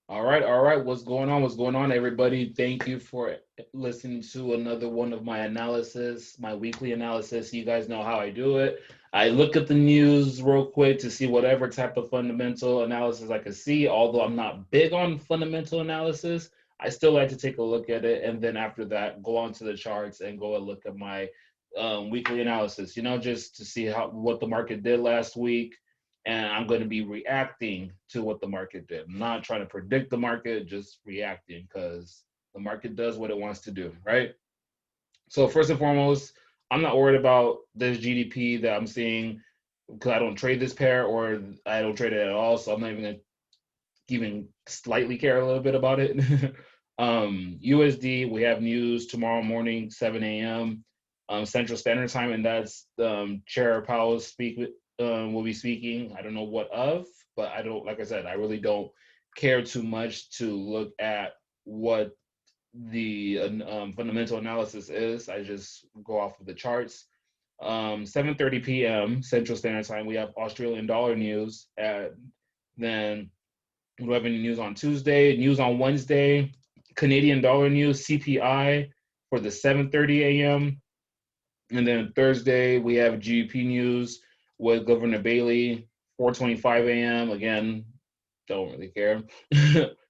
All right. What's going on? What's going on, everybody? Thank you for listening to another one of my analysis, my weekly analysis. You guys know how I do it. I look at the news real quick to see whatever type of fundamental analysis I can see. Although I'm not big on fundamental analysis, I still like to take a look at it, and then after that, go onto the charts and go and look at my weekly analysis. Just to see how what the market did last week, and I'm going to be reacting to what the market did. I'm not trying to predict the market, just reacting because the market does what it wants to do, right? So first and foremost, I'm not worried about this GDP that I'm seeing because I don't trade this pair or I don't trade it at all. So I'm not even going to even slightly care a little bit about it. USD, we have news tomorrow morning, 7 a.m. Central Standard Time, and that's Chair Powell will be speaking. I don't know what of, but I don't, like I said, I really don't care too much to look at what the fundamental analysis is. I just go off of the charts. 7:30 p.m. Central Standard Time, we have Australian dollar news. Then we don't have any news on Tuesday. News on Wednesday. Canadian dollar news, CPI for the 7:30 a.m. And then Thursday we have GDP news with Governor Bailey, 4:25 a.m. Again, don't really care.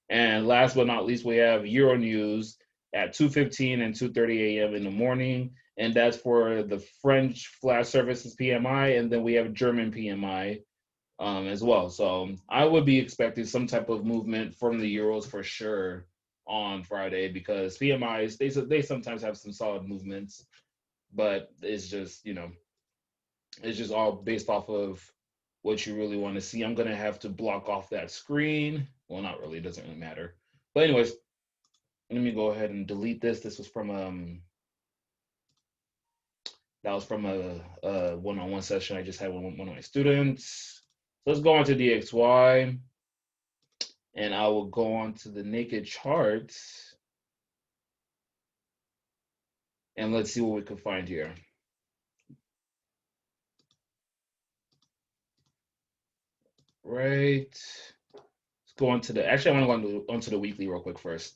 And last but not least, we have Euro news at 2:15 and 2:30 a.m. in the morning, and that's for the French flash services PMI, and then we have German PMI as well. So I would be expecting some type of movement from the euros for sure on Friday because PMIs they sometimes have some solid movements, but it's just all based off of what you really want to see. I'm gonna have to block off that screen. Well, not really, it doesn't really matter. But anyways, let me go ahead and delete this. This was from a one-on-one session I just had with one of my students. So let's go on to DXY, and I will go on to the naked charts, and let's see what we can find here. Right. Let's go on to actually, I want to go onto the weekly real quick first.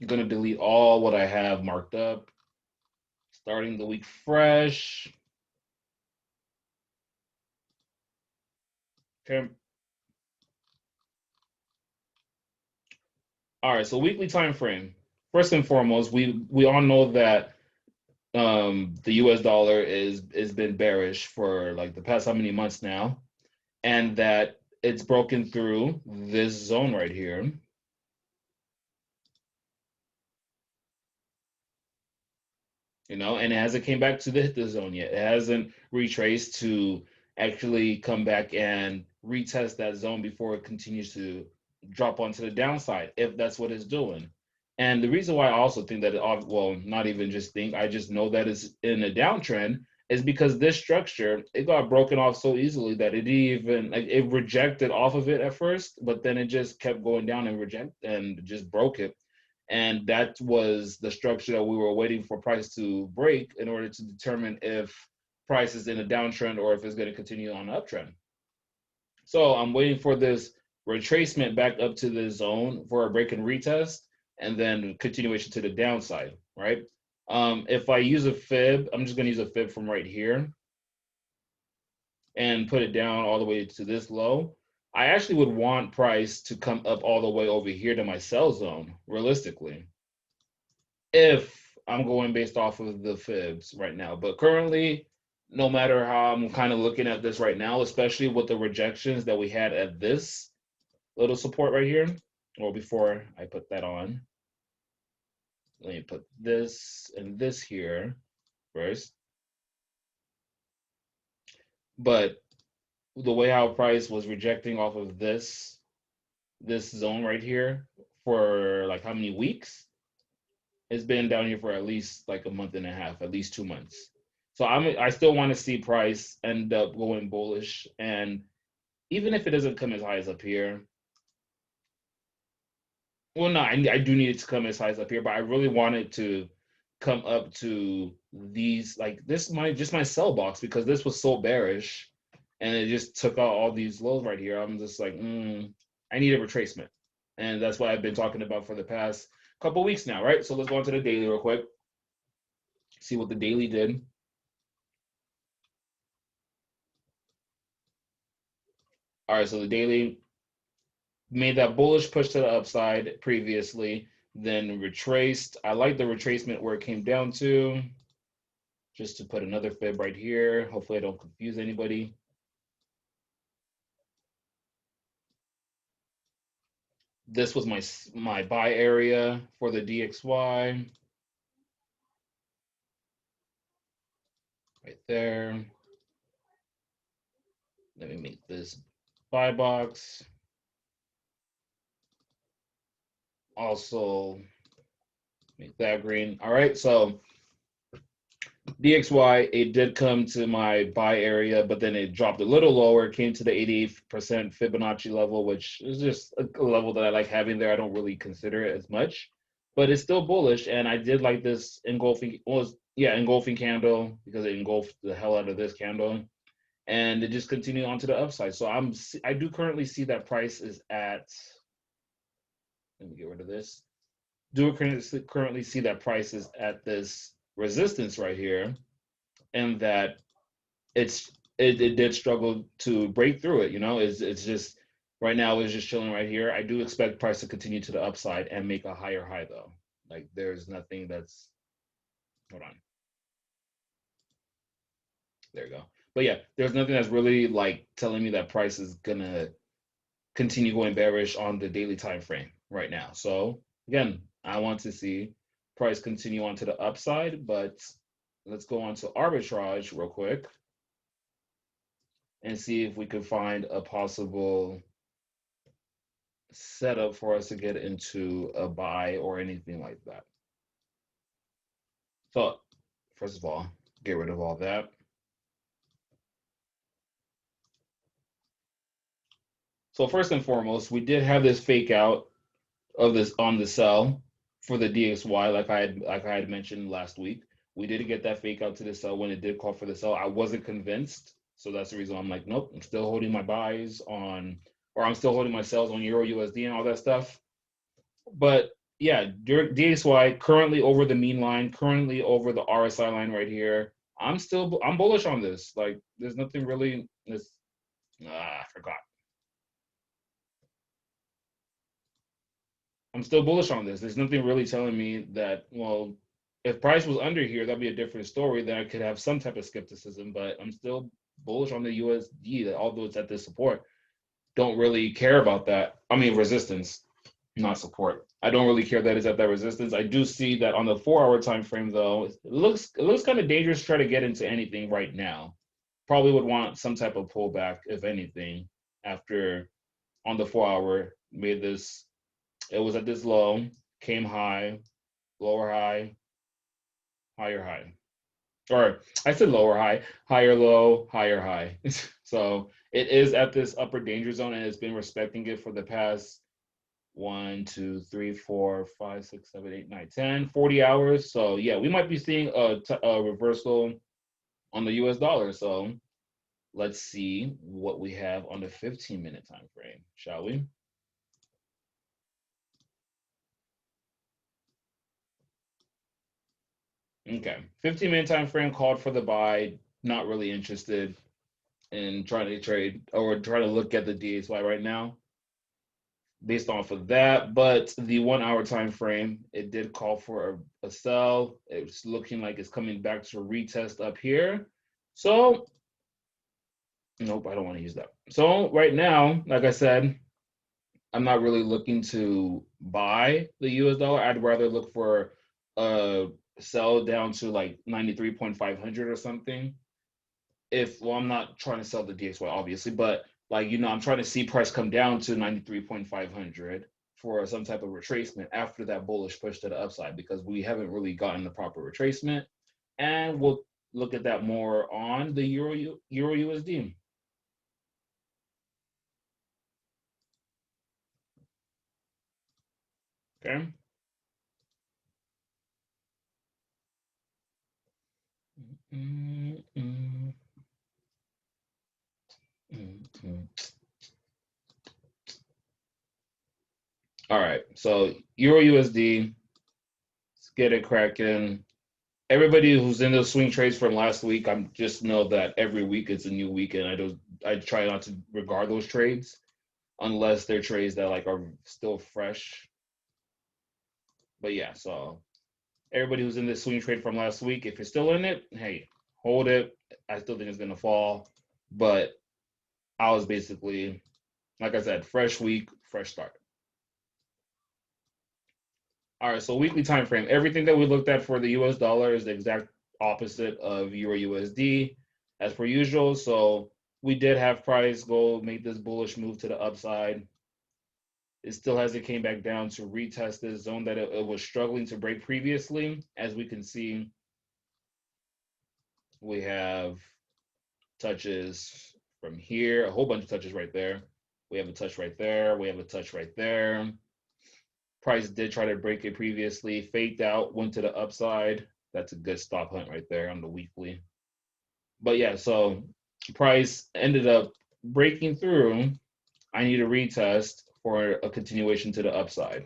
I'm going to delete all what I have marked up. Starting the week fresh. Okay. All right, so weekly time frame. First and foremost, we all know that the US dollar is been bearish for like the past how many months now, and that it's broken through this zone right here. And it hasn't came back to the zone yet. It hasn't retraced to actually come back and retest that zone before it continues to drop onto the downside, if that's what it's doing. And the reason why I also think that, well, not even just think, I just know that it's in a downtrend is because this structure, it got broken off so easily that it even, like, it rejected off of it at first, but then it just kept going down and just broke it. And that was the structure that we were waiting for price to break in order to determine if price is in a downtrend or if it's going to continue on an uptrend. So I'm waiting for this retracement back up to the zone for a break and retest, and then continuation to the downside, right? If I use a fib, I'm just going to use a fib from right here and put it down all the way to this low. I actually would want price to come up all the way over here to my sell zone, realistically, if I'm going based off of the fibs right now. But currently, no matter how I'm kind of looking at this right now, especially with the rejections that we had at this little support right here, or before I put that on, let me put this and this here first. But the way how price was rejecting off of this zone right here for like how many weeks? It's been down here for at least like a month and a half, at least 2 months. So I still want to see price end up going bullish, and even if it doesn't come as high as up here, well, no, I do need it to come as high as up here, but I really want it to come up to these, like this might just my sell box, because this was so bearish and it just took out all these lows right here. I'm just like, I need a retracement. And that's what I've been talking about for the past couple weeks now, right? So let's go into the daily real quick. See what the daily did. All right, so the daily made that bullish push to the upside previously, then retraced. I like the retracement where it came down to. Just to put another fib right here. Hopefully I don't confuse anybody. This was my buy area for the DXY. Right there. Let me make this buy box. Also make that green. All right, so DXY, it did come to my buy area, but then it dropped a little lower, came to the 88% Fibonacci level, which is just a level that I like having there. I don't really consider it as much, but it's still bullish. And I did like this engulfing, engulfing candle because it engulfed the hell out of this candle. And it just continued on to the upside. So I do currently see that price is at, let me get rid of this. Do currently see that price is at this resistance right here, and that it did struggle to break through it. It's just right now it's just chilling right here. I do expect price to continue to the upside and make a higher high though. Like there's nothing that's, hold on, there you go. But yeah, there's nothing that's really like telling me that price is gonna continue going bearish on the daily time frame right now. So again, I want to see price continue on to the upside, but let's go on to arbitrage real quick and see if we could find a possible setup for us to get into a buy or anything like that. So first of all, get rid of all that. So first and foremost, we did have this fake out of this on the sell for the DXY, like I had mentioned last week. We did get that fake out to the sell when it did call for the sell. I wasn't convinced, so that's the reason I'm like, nope, I'm still holding my buys on, or I'm still holding my sells on EURUSD and all that stuff. But yeah, DXY currently over the mean line, currently over the RSI line right here. I'm bullish on this. Like, there's nothing really. I forgot. I'm still bullish on this. There's nothing really telling me that, well, if price was under here, that'd be a different story. Then I could have some type of skepticism, but I'm still bullish on the USD, that although it's at this support, don't really care about that. I mean, resistance, not support. I don't really care that it's at that resistance. I do see that on the 4-hour time frame, though, it looks kind of dangerous to try to get into anything right now. Probably would want some type of pullback, if anything, after on the 4-hour made this. It was at this low, came high, lower high, higher high. Or I said lower high, higher low, higher high. So it is at this upper danger zone, and it's been respecting it for the past 1, 2, 3, 4, 5, 6, 7, 8, 9, 10, 40 hours. So yeah, we might be seeing a reversal on the US dollar. So let's see what we have on the 15-minute time frame, shall we? Okay, 15-minute time frame called for the buy. Not really interested in trying to trade or try to look at the DXY right now based off of that. But the 1-hour time frame, it did call for a sell. It's looking like it's coming back to a retest up here. So nope, I don't want to use that. So right now, like I said, I'm not really looking to buy the US dollar. I'd rather look for a sell down to like 93.500 or something. Well, I'm not trying to sell the DXY obviously, but like, I'm trying to see price come down to 93.500 for some type of retracement after that bullish push to the upside, because we haven't really gotten the proper retracement. And we'll look at that more on the Euro USD. Okay. So EURUSD, let's get it cracking. Everybody who's in those swing trades from last week, I'm just know that every week is a new week, and I try not to regard those trades unless they're trades that like are still fresh. But yeah, so everybody who's in this swing trade from last week, if you're still in it, hey, hold it. I still think it's gonna fall, but I was basically, like I said, fresh week, fresh start. All right, so weekly time frame. Everything that we looked at for the US dollar is the exact opposite of Euro USD as per usual. So we did have price go make this bullish move to the upside. It still hasn't came back down to retest this zone that it was struggling to break previously. As we can see, we have touches from here, a whole bunch of touches right there. We have a touch right there. We have a touch right there. Price did try to break it previously, faked out, went to the upside. That's a good stop hunt right there on the weekly. But yeah, so price ended up breaking through. I need a retest for a continuation to the upside.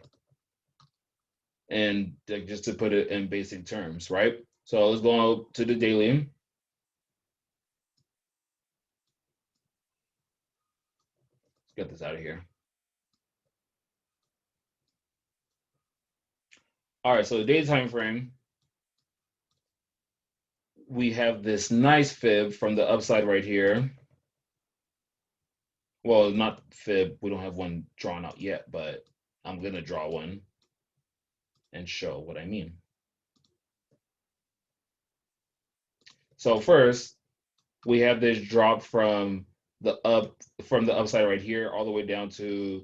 And just to put it in basic terms, right? So let's go out to the daily. Let's get this out of here. All right, so the day time frame, we have this nice fib from the upside right here. Well, not fib, we don't have one drawn out yet, but I'm gonna draw one and show what I mean. So first, we have this drop from the upside right here all the way down to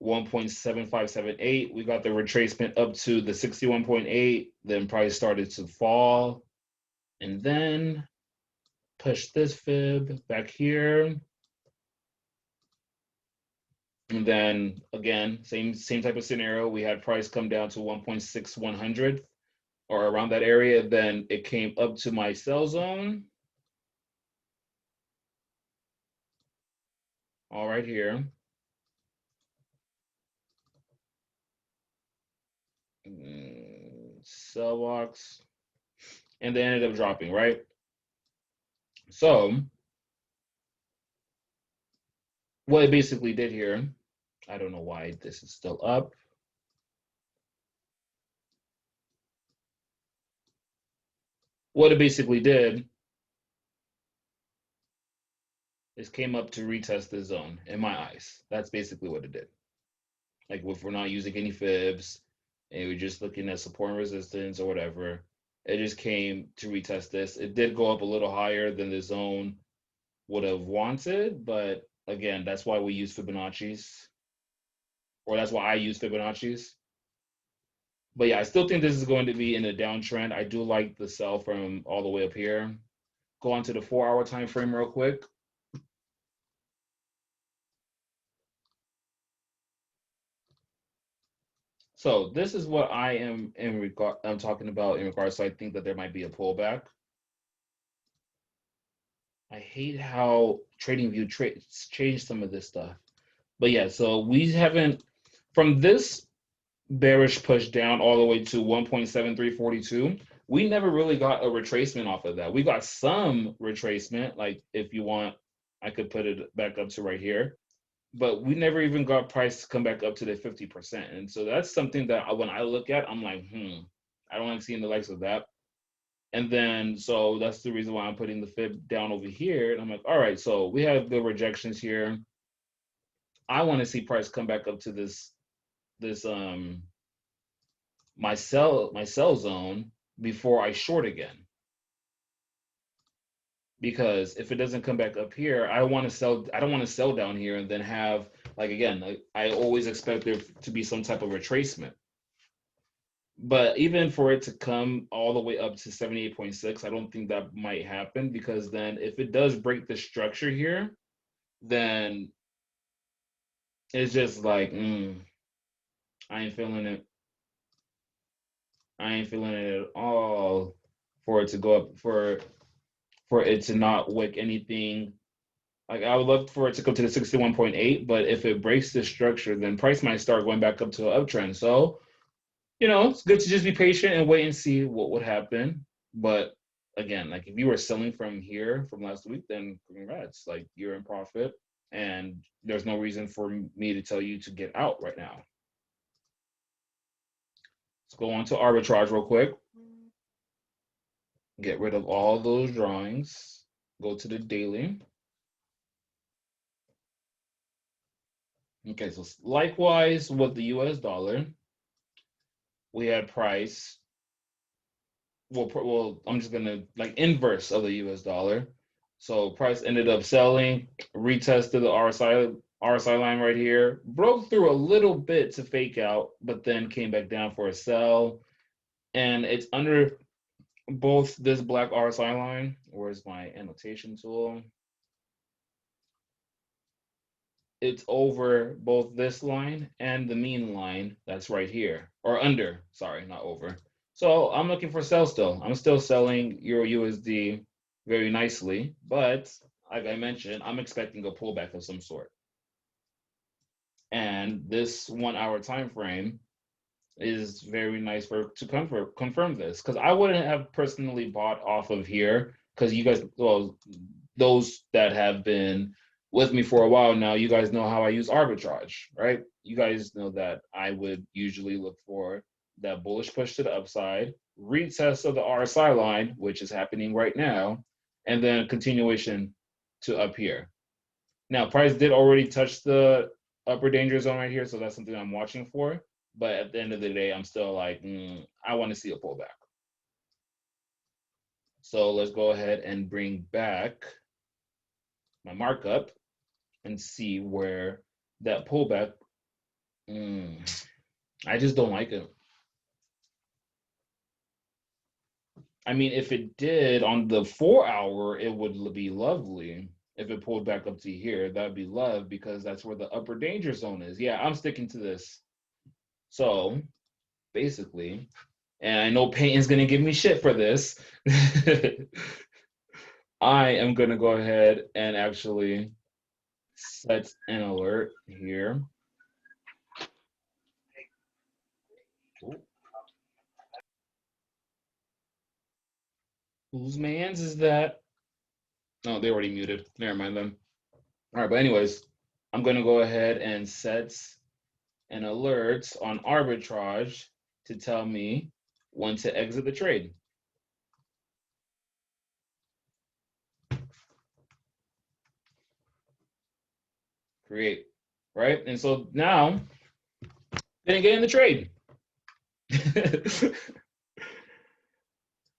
1.7578. We got the retracement up to the 61.8, then price started to fall, and then push this fib back here. And then again, same type of scenario. We had price come down to 1.6100 or around that area. Then it came up to my sell zone. All right here. Sell box. And they ended up dropping, right? So what it basically did here, I don't know why this is still up. What it basically did is came up to retest the zone in my eyes. That's basically what it did. Like if we're not using any fibs and we're just looking at support and resistance or whatever, it just came to retest this. It did go up a little higher than the zone would have wanted, but again, that's why we use Fibonacci's, or that's why I use Fibonacci's. But yeah, I still think this is going to be in a downtrend. I do like the sell from all the way up here. Go on to the 4-hour time frame real quick. So this is what I am I'm talking about in regards to I think that there might be a pullback. I hate how TradingView changed some of this stuff. But yeah, so we haven't, from this bearish push down all the way to 1.7342, we never really got a retracement off of that. We got some retracement, like if you want, I could put it back up to right here, but we never even got price to come back up to the 50%. And so that's something that when I look at, I'm like, I don't like seeing the likes of that. And then, so that's the reason why I'm putting the fib down over here. And I'm like, all right, so we have good rejections here. I want to see price come back up to this my sell zone before I short again. Because if it doesn't come back up here, I want to sell. I don't want to sell down here and then have, like, again, I always expect there to be some type of retracement. But even for it to come all the way up to 78.6, I don't think that might happen, because then if it does break the structure here, then it's just like, I ain't feeling it. I ain't feeling it at all for it to go up, for it to not wick anything Like I would love for it to come to the 61.8, but if it breaks this structure, then price might start going back up to an uptrend. So, it's good to just be patient and wait and see what would happen. But again, like if you were selling from here from last week, then congrats, like you're in profit, and there's no reason for me to tell you to get out right now. Let's go on to arbitrage real quick. Get rid of all those drawings. Go to the daily. Okay, so likewise with the US dollar, we had price. Well, I'm just gonna like inverse of the US dollar. So price ended up selling, retested the RSI line right here, broke through a little bit to fake out, but then came back down for a sell. And it's under both this black RSI line. Where's my annotation tool? It's over both this line and the mean line that's right here, or under, sorry, not over. So I'm looking for sell still. I'm still selling EURUSD very nicely, but like I mentioned, I'm expecting a pullback of some sort. And this 1 hour time frame is very nice to confirm this, because I wouldn't have personally bought off of here, because you guys, well, those that have been with me for a while now, you guys know how I use arbitrage, right? You guys know that I would usually look for that bullish push to the upside, retest of the RSI line, which is happening right now, and then continuation to up here. Now, price did already touch the upper danger zone right here, so that's something I'm watching for. But at the end of the day, I'm still like, I want to see a pullback. So let's go ahead and bring back my markup and see where that pullback, I just don't like it. I mean, if it did on the 4 hour, it would be lovely. If it pulled back up to here, that'd be love, because that's where the upper danger zone is. Yeah, I'm sticking to this. So basically, and I know Peyton's gonna give me shit for this. I am gonna go ahead and actually set an alert here. Ooh. Whose man's is that? Oh, they already muted. Never mind them. All right, but anyways, I'm gonna go ahead and set an alert on arbitrage to tell me when to exit the trade. Create, right? And so now, didn't get in the trade.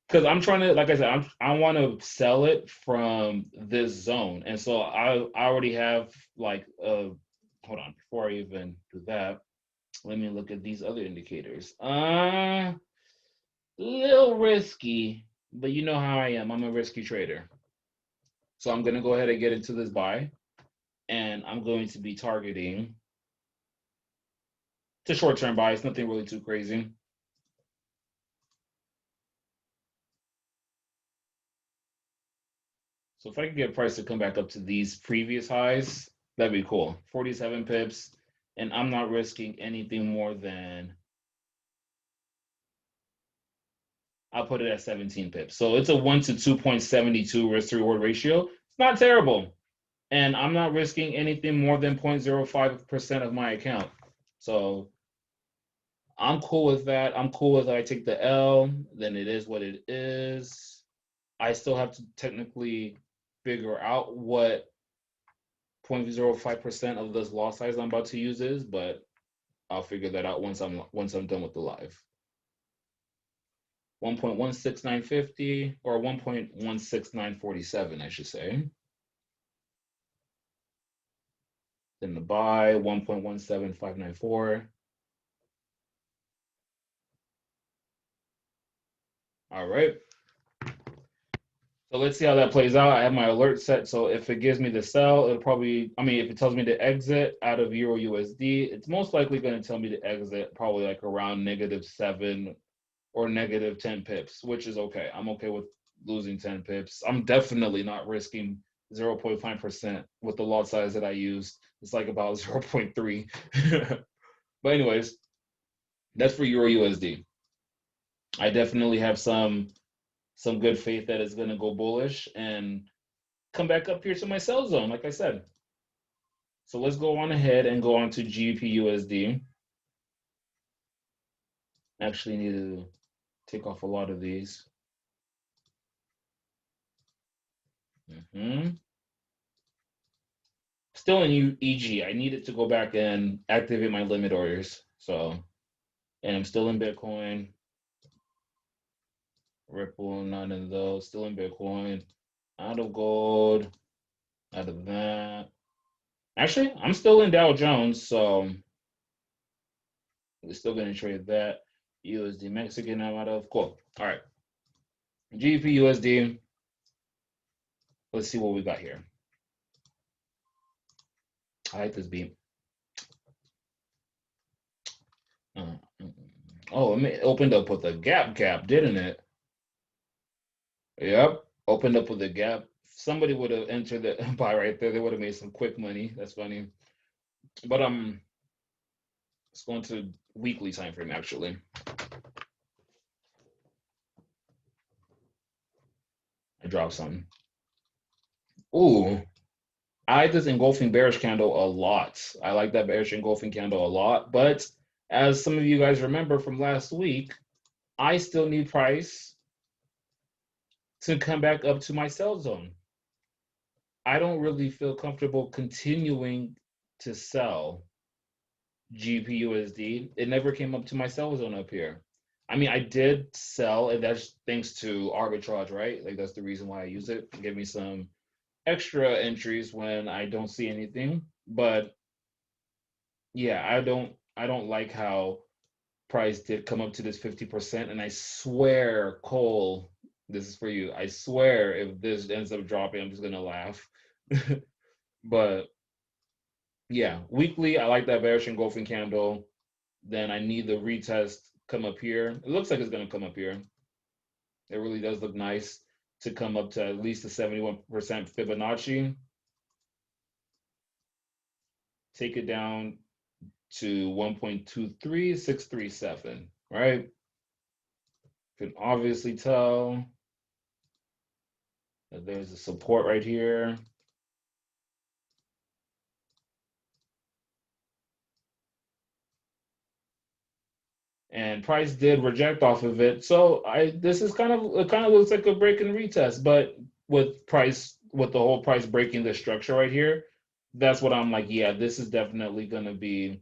Because I'm trying to, like I said, I want to sell it from this zone. And so I already have like, hold on, before I even do that, let me look at these other indicators. Little risky, but you know how I am. I'm a risky trader. So I'm going to go ahead and get into this buy. And I'm going to be targeting to short-term buys, nothing really too crazy. So if I could get price to come back up to these previous highs, that'd be cool. 47 pips, and I'm not risking anything more than, I'll put it at 17 pips. So it's a 1 to 2.72 risk to reward ratio. It's not terrible. And I'm not risking anything more than 0.05% of my account. So I'm cool with that. I'm cool with I take the L, then it is what it is. I still have to technically figure out what 0.05% of this loss size I'm about to use is, but I'll figure that out once I'm done with the live. 1.16950 or 1.16947, I should say. Then the buy 1.17594. All right. So let's see how that plays out. I have my alert set. So if it gives me the sell, it'll probably, I mean, if it tells me to exit out of EURUSD, it's most likely going to tell me to exit probably like around -7 or -10 pips, which is okay. I'm okay with losing 10 pips. I'm definitely not risking 0.5% with the lot size that I used. It's like about 0.3. But anyways, that's for Euro USD. I definitely have some good faith that it's gonna go bullish and come back up here to my sell zone, like I said. So let's go on ahead and go on to GBPUSD. Actually need to take off a lot of these. Still in EG. I needed to go back and activate my limit orders. So, and I'm still in Bitcoin. Ripple, none of those. Still in Bitcoin. Out of gold. Out of that. Actually, I'm still in Dow Jones, so we're still going to trade that. USD Mexican, I'm out of. Cool. All right. GBPUSD. Let's see what we got here. I like this beat. Oh, it opened up with a gap, didn't it? Yep. Opened up with a gap. Somebody would have entered the buy right there. They would have made some quick money. That's funny. But let's go into weekly time frame actually. I dropped something. Ooh, I like this engulfing bearish candle a lot. I like that bearish engulfing candle a lot. But as some of you guys remember from last week, I still need price to come back up to my sell zone. I don't really feel comfortable continuing to sell GBPUSD. It never came up to my sell zone up here. I mean, I did sell, and that's thanks to arbitrage, right? Like that's the reason why I use it. Give me some extra entries when I don't see anything. But yeah, I don't like how price did come up to this 50%. And I swear, Cole, this is for you. I swear if this ends up dropping, I'm just gonna laugh. But yeah, weekly, I like that bearish engulfing candle. Then I need the retest come up here. It looks like it's gonna come up here. It really does look nice to come up to at least the 71% Fibonacci. Take it down to 1.23637, right? You can obviously tell that there's a support right here. And price did reject off of it. So this is it kind of looks like a break and retest, but with the whole price breaking the structure right here, that's what I'm like, yeah, this is definitely gonna be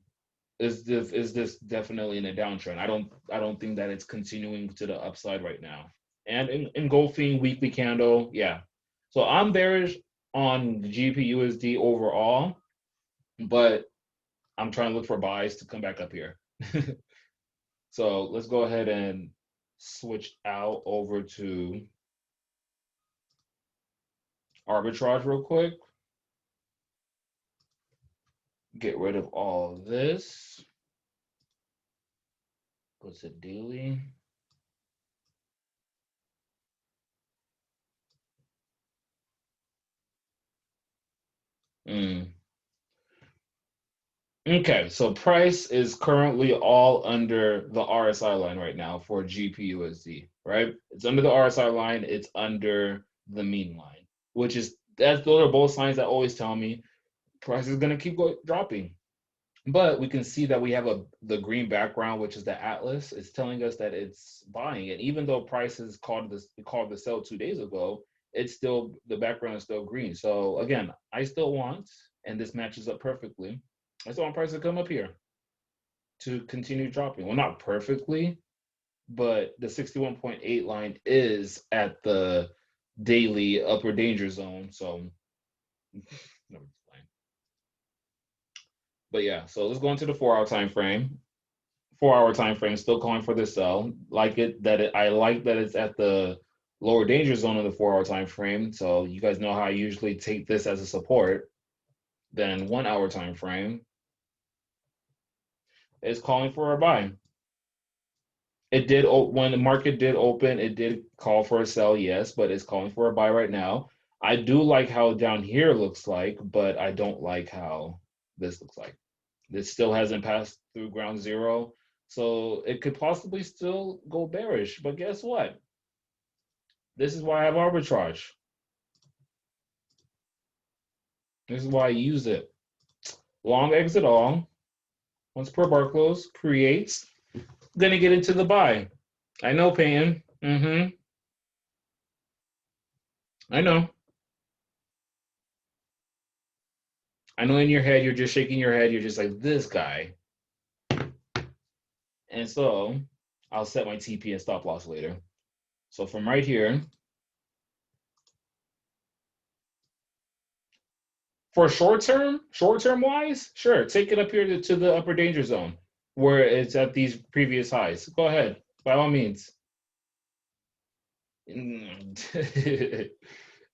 is this definitely in a downtrend. I don't think that it's continuing to the upside right now. And engulfing weekly candle, yeah. So I'm bearish on GBPUSD overall, but I'm trying to look for buys to come back up here. So let's go ahead and switch out over to arbitrage real quick. Get rid of all of this. Go to daily. Okay, so price is currently all under the RSI line right now for GBPUSD, right? It's under the RSI line, it's under the mean line, which is those are both signs that always tell me price is gonna keep dropping. But we can see that we have the green background, which is the Atlas. It's telling us that it's buying. And even though price is called the sell 2 days ago, it's still the background is still green. So again, I still want, and this matches up perfectly. I still want price to come up here to continue dropping. Well, not perfectly, but the 61.8 line is at the daily upper danger zone. So but yeah, so let's go into the 4-hour time frame. 4-hour time frame still calling for this sell. I like that it's at the lower danger zone of the 4-hour time frame. So you guys know how I usually take this as a support. Then 1-hour time frame is calling for a buy. It did when the market did open, it did call for a sell, yes, but it's calling for a buy right now. I do like how down here looks like, but I don't like how this looks like. This still hasn't passed through ground zero, so it could possibly still go bearish. But guess what? This is why I have arbitrage. This is why I use it. Long exit all. Once per bar close, creates. Gonna get into the buy. I know, Payton. I know. I know in your head, you're just shaking your head. You're just like, this guy. And so I'll set my TP and stop loss later. So from right here, for short term wise, sure, take it up here to the upper danger zone where it's at these previous highs. Go ahead, by all means. And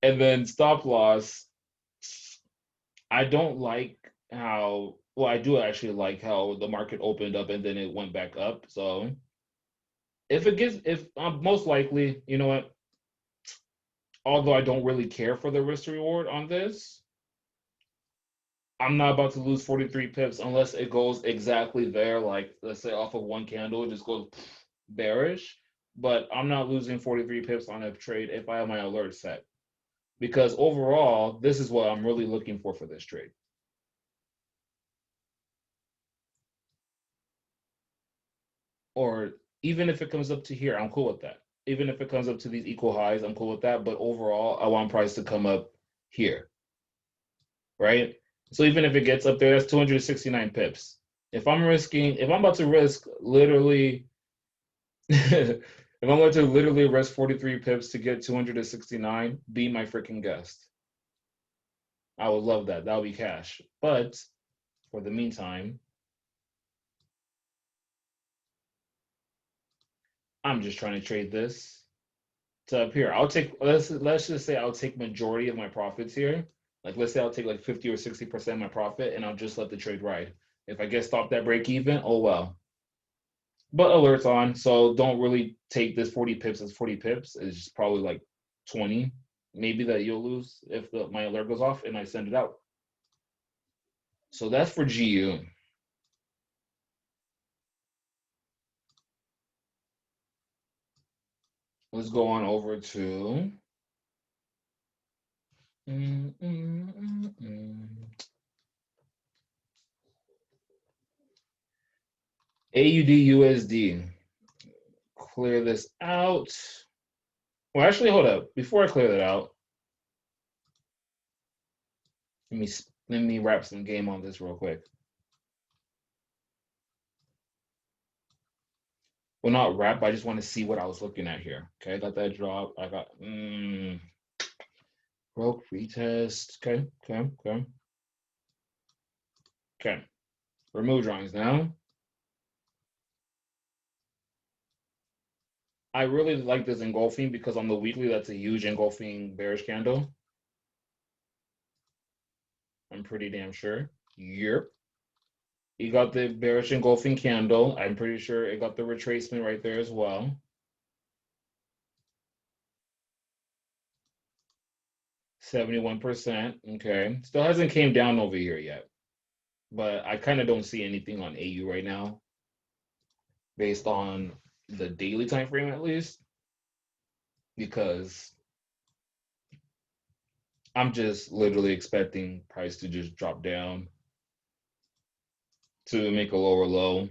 then stop loss. I don't like how, well, I do actually like how the market opened up and then it went back up. So if it gets, if most likely, you know what, although I don't really care for the risk to reward on this, I'm not about to lose 43 pips unless it goes exactly there, like let's say off of one candle, it just goes bearish. But I'm not losing 43 pips on a trade if I have my alert set. Because overall, this is what I'm really looking for this trade. Or even if it comes up to here, I'm cool with that. Even if it comes up to these equal highs, I'm cool with that. But overall, I want price to come up here, right? So even if it gets up there, that's 269 pips. If I'm about to risk literally, if I'm going to literally risk 43 pips to get 269, be my freaking guest. I would love that. That would be cash. But for the meantime, I'm just trying to trade this to up here. I'll take, let's just say I'll take majority of my profits here. Like let's say I'll take like 50 or 60% of my profit and I'll just let the trade ride. If I get stopped at break even, oh well. But alerts on, so don't really take this 40 pips as 40 pips. It's just probably like 20, maybe, that you'll lose if my alert goes off and I send it out. So that's for GU. Let's go on over to AUDUSD. Clear this out. Well, actually, hold up. Before I clear that out, let me wrap some game on this real quick. Well, not wrap. I just want to see what I was looking at here. Okay, I got that drop. I got broke retest. Okay. Remove drawings now. I really like this engulfing because on the weekly, that's a huge engulfing bearish candle. I'm pretty damn sure. Yep. You got the bearish engulfing candle. I'm pretty sure it got the retracement right there as well. 71%. Okay. Still hasn't came down over here yet. But I kind of don't see anything on AU right now based on the daily time frame at least, because I'm just literally expecting price to just drop down to make a lower low.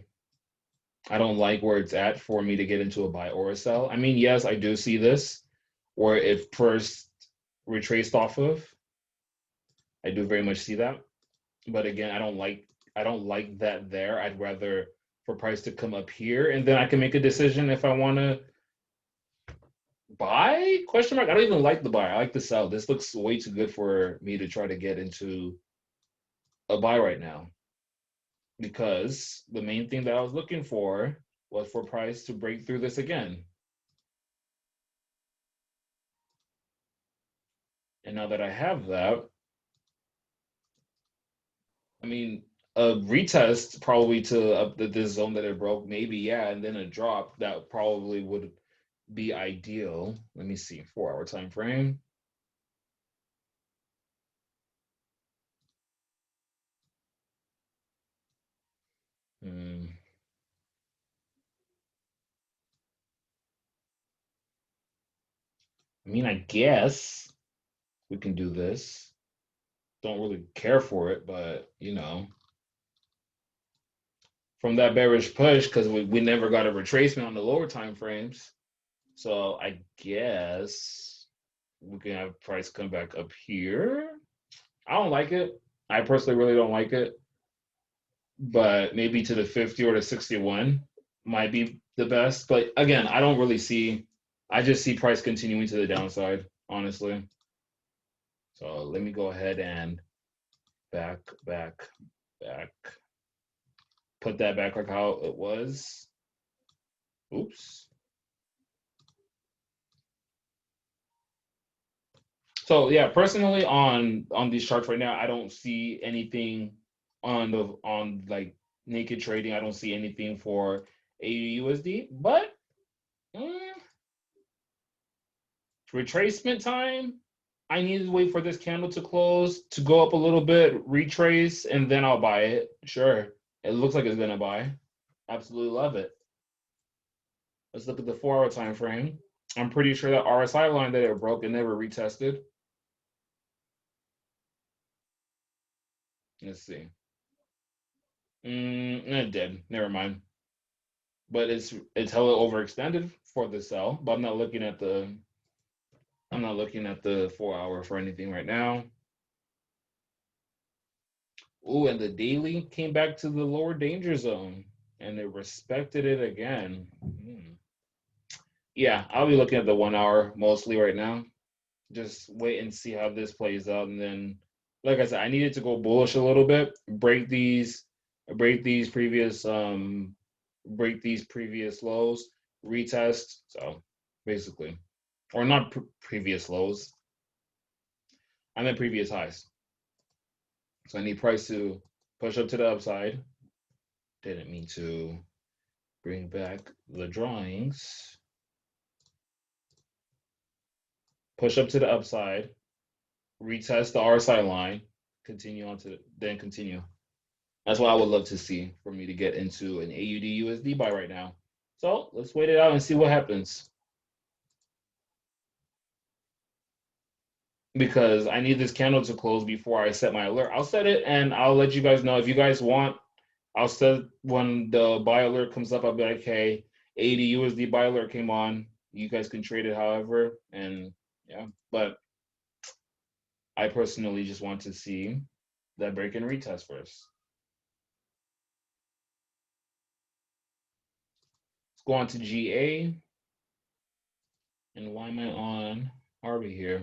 I don't like where it's at for me to get into a buy or a sell. I mean, yes, I do see this where it first retraced off of. I do very much see that. But again, I don't like that there. I'd rather for price to come up here and then I can make a decision if I want to buy, question mark. I don't even like the buy. I like the sell. This looks way too good for me to try to get into a buy right now, because the main thing that I was looking for was for price to break through this again. And now that I have that, I mean, a retest probably to up this zone that it broke, maybe, yeah, and then a drop, that probably would be ideal. Let me see, 4-hour time frame. I mean, I guess we can do this. Don't really care for it, but you know, from that bearish push, because we never got a retracement on the lower time frames. So I guess we can have price come back up here. I don't like it. I personally really don't like it. But maybe to the 50 or the 61 might be the best. But again, I don't really see, I just see price continuing to the downside, honestly. So let me go ahead and back, put that back like how it was. Oops. So yeah, personally on these charts right now, I don't see anything on like naked trading. I don't see anything for AUDUSD, but retracement time. I need to wait for this candle to close to go up a little bit, retrace, and then I'll buy it. Sure, it looks like it's gonna buy. Absolutely love it. Let's look at the 4-hour time frame. I'm pretty sure that RSI line that it broke and never retested. Let's see. It did. Never mind. But it's hella overextended for the sell. But I'm not looking at the 4-hour for anything right now. Ooh, and the daily came back to the lower danger zone and it respected it again. Yeah, I'll be looking at the 1 hour mostly right now. Just wait and see how this plays out. And then, like I said, I needed to go bullish a little bit, break these previous lows, retest. So basically, or not previous lows. I meant previous highs. So I need price to push up to the upside. Didn't mean to bring back the drawings. Push up to the upside, retest the RSI line, continue on to then continue. That's what I would love to see for me to get into an AUDUSD buy right now. So let's wait it out and see what happens. Because I need this candle to close before I set my alert. I'll set it and I'll let you guys know if you guys want. I'll set when the buy alert comes up. I'll be like, hey, AUDUSD buy alert came on. You guys can trade it however. And yeah, but I personally just want to see that break and retest first. Let's go on to GA. And why am I on Harvey here?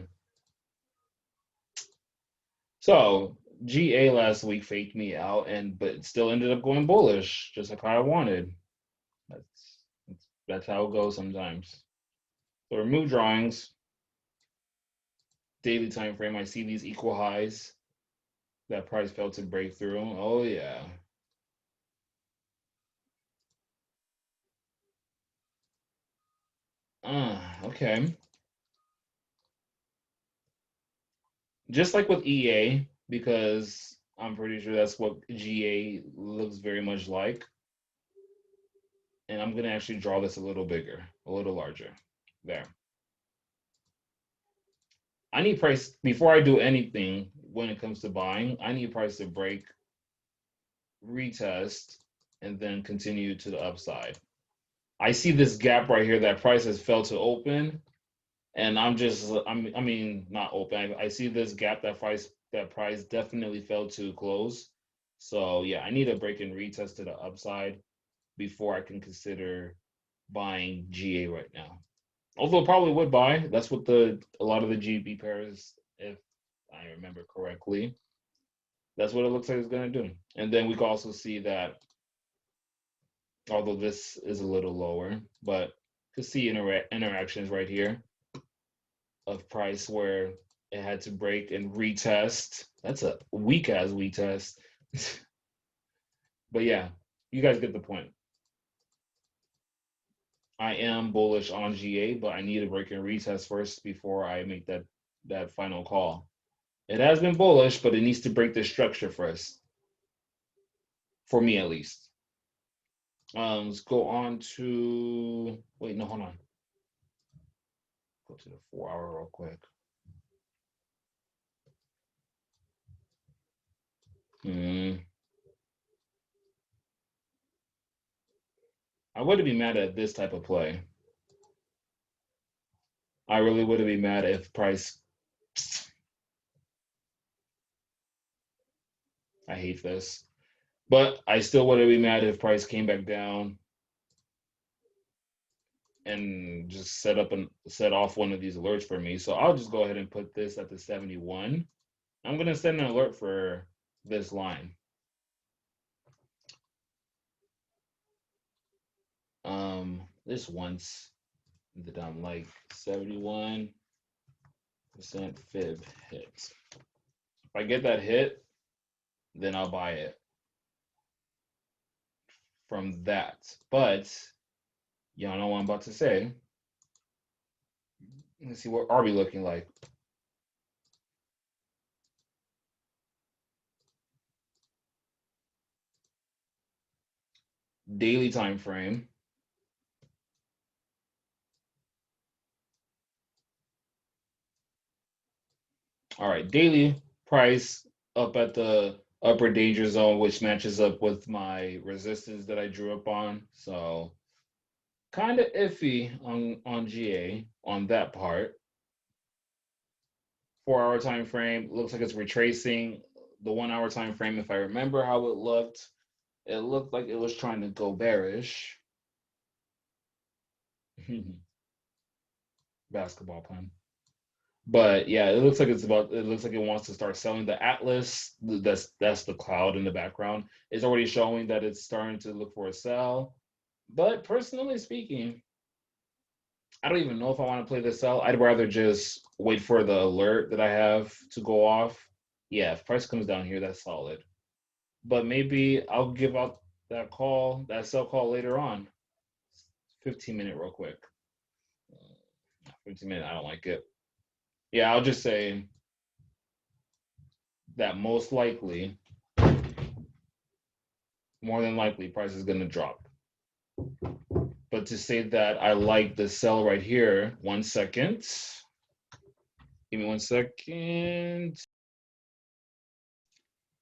So GA last week faked me out, but still ended up going bullish, just like how I wanted. That's how it goes sometimes. So remove drawings. Daily time frame. I see these equal highs. That price failed to break through. Oh yeah. Okay. Just like with EA, because I'm pretty sure that's what GA looks very much like. And I'm going to actually draw this a little bigger, a little larger. There. I need price, before I do anything when it comes to buying, I need price to break, retest, and then continue to the upside. I see this gap right here that price has failed to open. And I mean, not open. I see this gap that price definitely failed to close. So yeah, I need a break and retest to the upside before I can consider buying GA right now. Although probably would buy. That's what a lot of the GB pairs, if I remember correctly, that's what it looks like it's going to do. And then we can also see that, although this is a little lower, but to see interactions right here of price where it had to break and retest. That's a weak ass retest. But yeah, you guys get the point. I am bullish on GA, but I need a break and retest first before I make that final call. It has been bullish, but it needs to break the structure first. For me, at least. Let's go on to. Wait, no, hold on. Go to the 4-hour real quick. I wouldn't be mad at this type of play. I really wouldn't be mad if price. I hate this, but I still wouldn't be mad if price came back down and just set off one of these alerts for me. So I'll just go ahead and put this at the 71. I'm gonna send an alert for this line. This once that I'm like 71% fib hit. If I get that hit, then I'll buy it from that. But y'all know what I'm about to say. Let's see what are we looking like. Daily time frame. All right, daily price up at the upper danger zone, which matches up with my resistance that I drew up on. So kind of iffy on GA on that part. 4-hour time frame looks like it's retracing the 1-hour time frame. If I remember how it looked like it was trying to go bearish. Basketball pun. But yeah, it looks like it wants to start selling. The Atlas, that's the cloud in the background, is already showing that it's starting to look for a sell. But personally speaking, I don't even know if I want to play the sell. I'd rather just wait for the alert that I have to go off. Yeah, if price comes down here, that's solid. But maybe I'll give out that sell call later on. 15-minute real quick. 15-minute, I don't like it. Yeah, I'll just say that most likely, more than likely, price is going to drop. But to say that I like the sell right here, 1 second. Give me 1 second.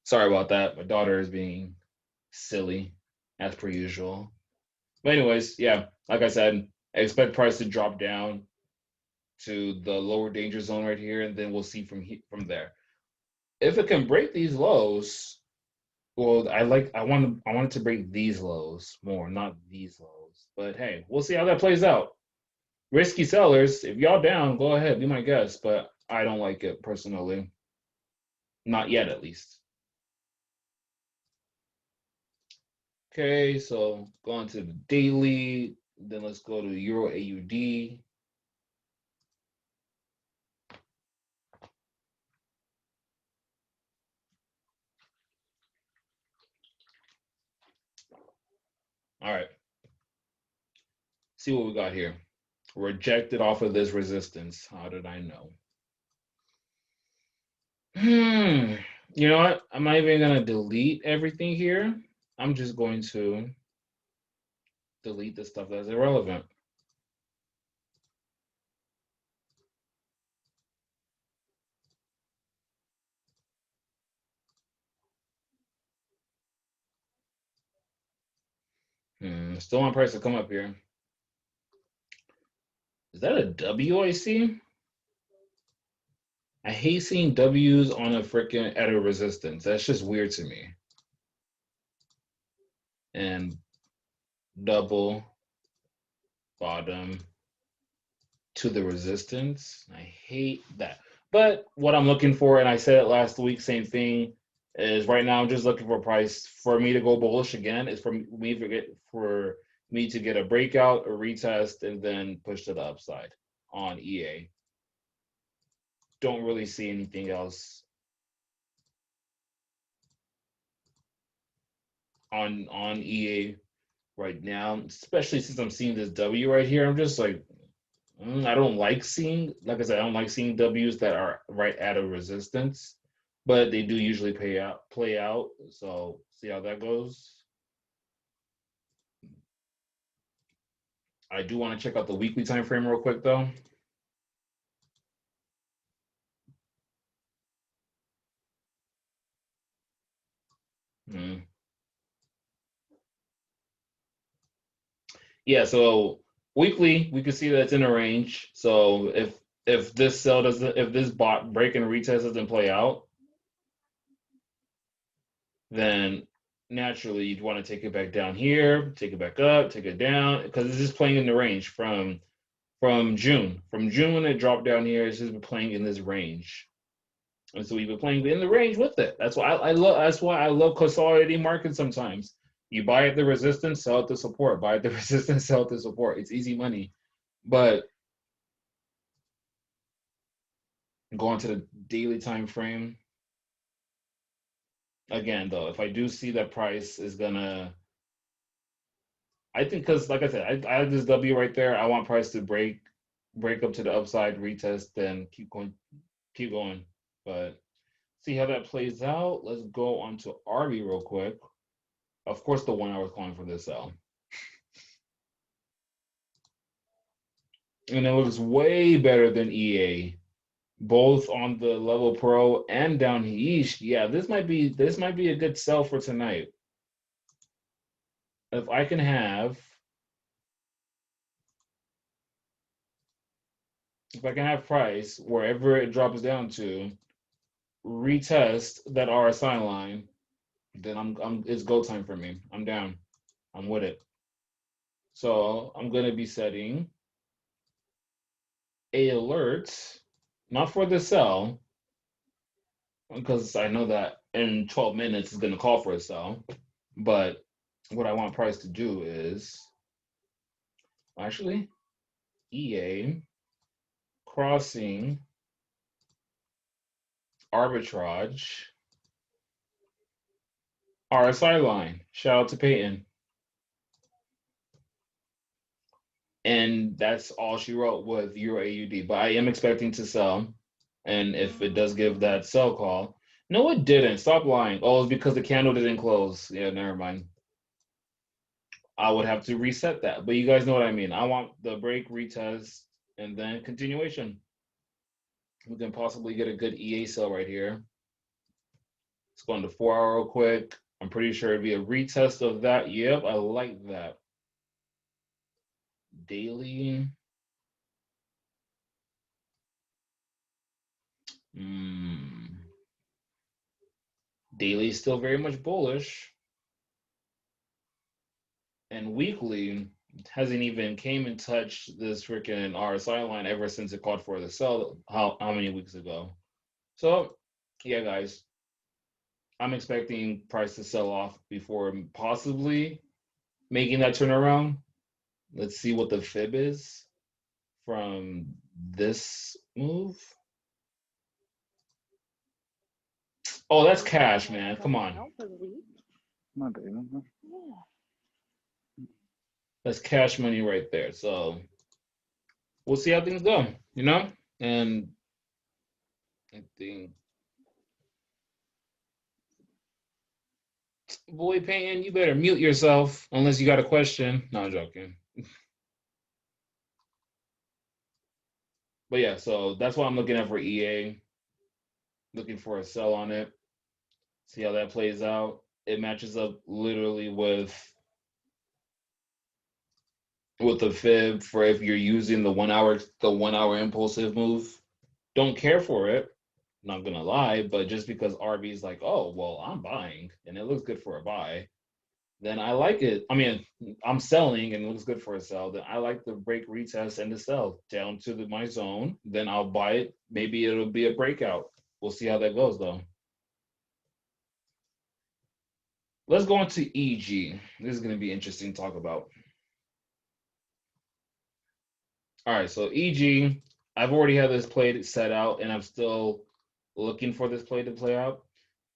Sorry about that. My daughter is being silly, as per usual. But anyways, yeah, like I said, I expect price to drop down to the lower danger zone right here, and then we'll see from there. If it can break these lows, well, I want it to break these lows more, not these lows. But hey, we'll see how that plays out. Risky sellers, if y'all down, go ahead, be my guest. But I don't like it personally. Not yet, at least. Okay, so go on to the daily. Then let's go to Euro AUD. All right. See what we got here. Rejected off of this resistance. How did I know? You know what? I'm not even going to delete everything here. I'm just going to delete the stuff that's irrelevant. Still want price to come up here. Is that a W I see? I hate seeing W's on a freaking at a resistance. That's just weird to me. And double bottom to the resistance. I hate that. But what I'm looking for, and I said it last week, same thing, is right now I'm just looking for a price for me to go bullish again. Is for me to get a breakout, a retest, and then push to the upside on EA. Don't really see anything else on EA right now, especially since I'm seeing this W right here. I'm just like, I don't like seeing, like I said, I don't like seeing W's that are right at a resistance, but they do usually play out. So see how that goes. I do want to check out the weekly time frame real quick though. Mm. Yeah, so weekly we can see that it's in a range. So if this sell doesn't, if this bot break and retest doesn't play out, then naturally you'd want to take it back down here, take it back up, take it down, because it's just playing in the range from June. From June when it dropped down here, it's just been playing in this range. And so we've been playing in the range with it. That's why I love. That's why I love consolidating markets. Sometimes you buy at the resistance, sell at the support. Buy at the resistance, sell at the support. It's easy money. But going to the daily time frame again, though, if I do see that price is gonna, I think because like I said, I have this W right there. I want price to break up to the upside, retest, then keep going, keep going. But see how that plays out. Let's go on to RB real quick. Of course, the 1 hour is calling for this sell. And it looks way better than EA, both on the level pro and down east. Yeah, this might be a good sell for tonight. If I can have price wherever it drops down to retest that RSI line, then I'm it's go time for me. I'm down. I'm with it. So I'm gonna be setting a alert, not for the sell, because I know that in 12 minutes it's gonna call for a sell. But what I want price to do is actually EA crossing arbitrage RSI line. Shout out to Peyton. And that's all she wrote with EURAUD. But I am expecting to sell. And if it does give that sell call, no, it didn't. Stop lying. Oh, it's because the candle didn't close. Yeah, never mind. I would have to reset that. But you guys know what I mean. I want the break, retest, and then continuation. We can possibly get a good EA sell right here. Let's go on to 4 hour real quick. I'm pretty sure it'd be a retest of that. Yep, I like that. Daily. Daily is still very much bullish. And weekly hasn't even came and touched this freaking RSI line ever since it called for the sell how many weeks ago. So yeah, guys, I'm expecting price to sell off before possibly making that turnaround. Let's see what the fib is from this move. Oh, that's cash, man. Come on. That's cash money right there. So we'll see how things go, you know? And I think, boy, Payne, you better mute yourself unless you got a question. No, I'm joking. But yeah, so that's what I'm looking at for EA. Looking for a sell on it. See how that plays out. It matches up literally with the fib for if you're using the 1 hour impulsive move. Don't care for it. Not gonna lie, but just because RB's like, oh well, I'm buying and it looks good for a buy, then I like it. I mean, I'm selling and it looks good for a sell. Then I like the break, retest, and the sell down to my zone. Then I'll buy it. Maybe it'll be a breakout. We'll see how that goes though. Let's go on to EG. This is going to be interesting to talk about. All right, so EG, I've already had this play set out, and I'm still looking for this play to play out.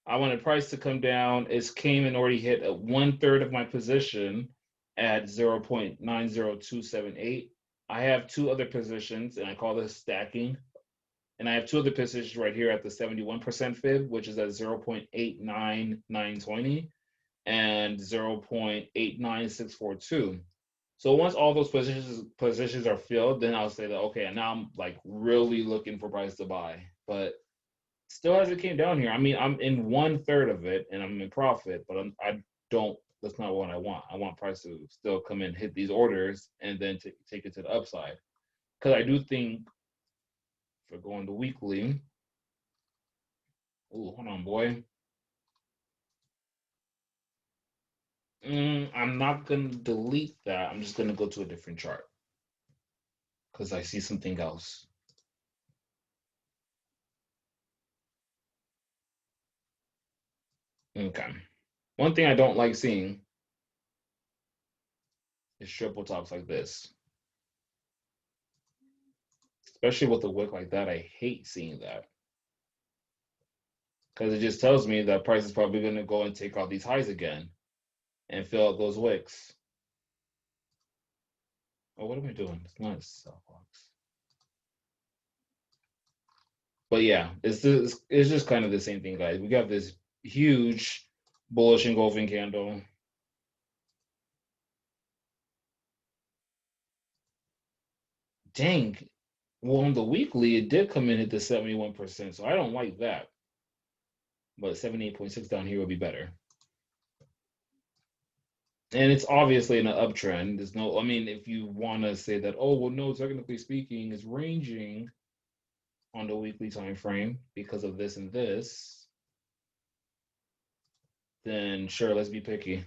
I wanted price to come down. It came and already hit 1/3 of my position at 0.90278. I have two other positions, and I call this stacking. And I have two other positions right here at the 71% fib, which is at 0.899920 and 0.89642. So once all those positions are filled, then I'll say that, okay, now I'm like really looking for price to buy. But Still hasn't came down here. I mean, I'm in 1/3 of it and I'm in profit, but I don't. That's not what I want. I want price to still come in, hit these orders, and then take it to the upside. Because I do think for going to weekly. Oh, hold on, boy. I'm not gonna delete that. I'm just gonna go to a different chart because I see something else. Okay. One thing I don't like seeing is triple tops like this, especially with a wick like that. I hate seeing that because it just tells me that price is probably gonna go and take out these highs again and fill out those wicks. Oh, what am I doing? It's not a sell box. But yeah, it's just kind of the same thing, guys. We got this huge bullish engulfing candle. Dang. Well, on the weekly, it did come in at the 71%, so I don't like that. But 78.6 down here would be better. And it's obviously in an uptrend. There's no, I mean, if you want to say that, oh, well, no, technically speaking, it's ranging on the weekly time frame because of this and this, then sure, let's be picky.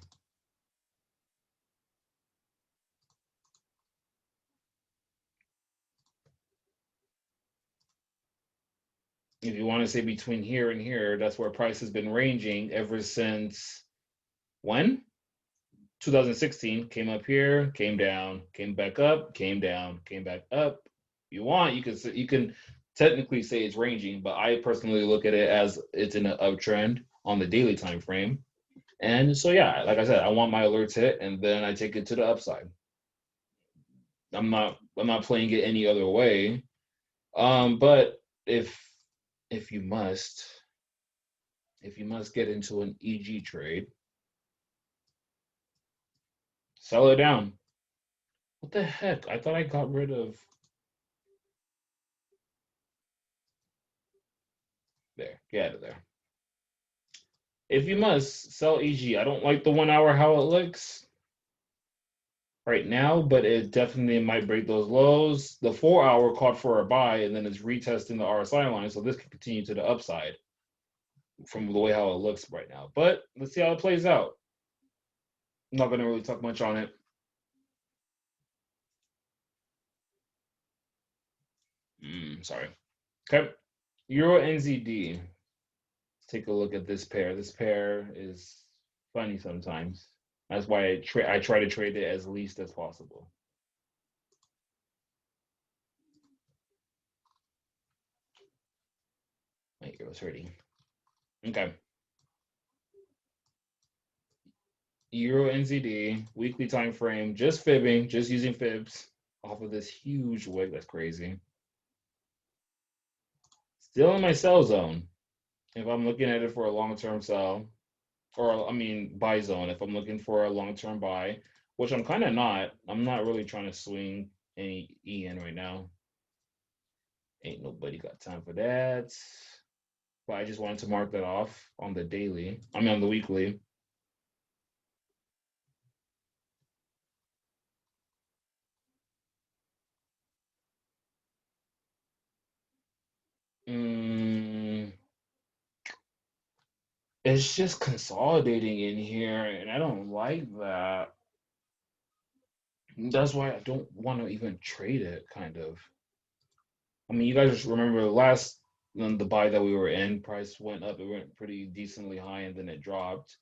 If you want to say between here and here, that's where price has been ranging ever since when? 2016, came up here, came down, came back up, came down, came back up. You want, you can technically say it's ranging, but I personally look at it as it's in an uptrend on the daily time frame. And so yeah, like I said, I want my alerts hit and then I take it to the upside. I'm not playing it any other way. But if you must get into an EG trade, sell it down. What the heck? I thought I got rid of there. Get out of there. If you must, sell EG. I don't like the 1 hour how it looks right now, but it definitely might break those lows. The 4 hour caught for a buy, and then it's retesting the RSI line, so this could continue to the upside from the way how it looks right now. But let's see how it plays out. I'm not going to really talk much on it. Sorry. Okay. EURNZD. Let's take a look at this pair. This pair is funny sometimes. That's why I try to trade it as least as possible. My ear was hurting. Okay. EURNZD, weekly time frame, just fibbing, just using fibs off of this huge wick. That's crazy. Still in my sell zone. If I'm looking at it for a long-term sell, or I mean buy zone, if I'm looking for a long-term buy, which I'm kind of not. I'm not really trying to swing any EN right now. Ain't nobody got time for that. But I just wanted to mark that off on the daily. I mean on the weekly. It's just consolidating in here, and I don't like that. That's why I don't want to even trade it, kind of. I mean, you guys just remember the buy that we were in, price went up, it went pretty decently high, and then it dropped.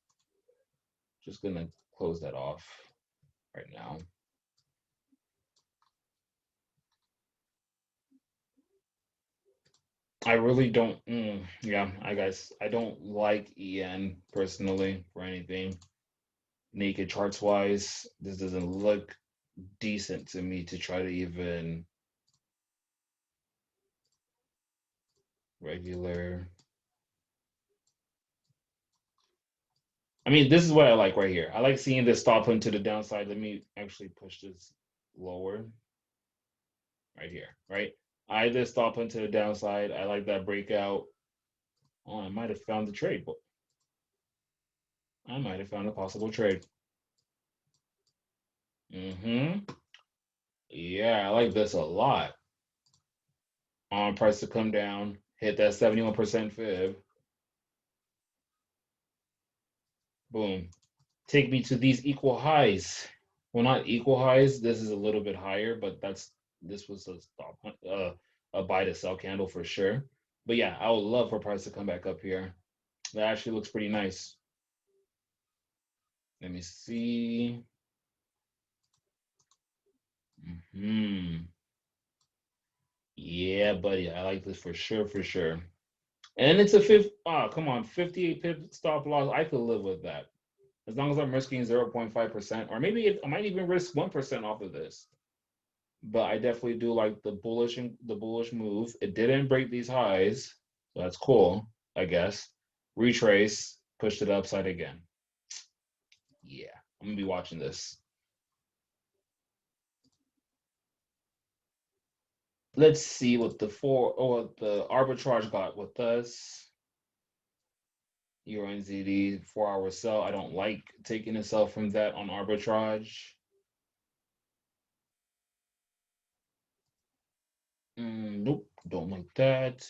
Just gonna close that off right now. I really don't. Yeah, I don't like EN personally for anything. Naked charts wise, this doesn't look decent to me to try to even regular. I mean, this is what I like right here. I like seeing this stop into the downside. Let me actually push this lower right here, right? I just stop into the downside. I like that breakout. Oh, I might have found the trade. I might have found a possible trade. Yeah, I like this a lot. On price to come down, hit that 71% fib. Boom. Take me to these equal highs. Well, not equal highs. This is a little bit higher, but this was a stop, a buy to sell candle for sure. But yeah, I would love for price to come back up here. That actually looks pretty nice. Let me see. Yeah, buddy, I like this for sure, for sure. And it's a fifth. Oh, come on, 58 pip stop loss. I could live with that as long as I'm risking 0.5%, or maybe I might even risk 1% off of this. But I definitely do like the bullish move. It didn't break these highs, so that's cool, I guess. Retrace, pushed it upside again. Yeah, I'm gonna be watching this. Let's see what the the arbitrage got with us. EURNZD 4-hour sell. I don't like taking a sell from that on arbitrage. Nope, don't like that.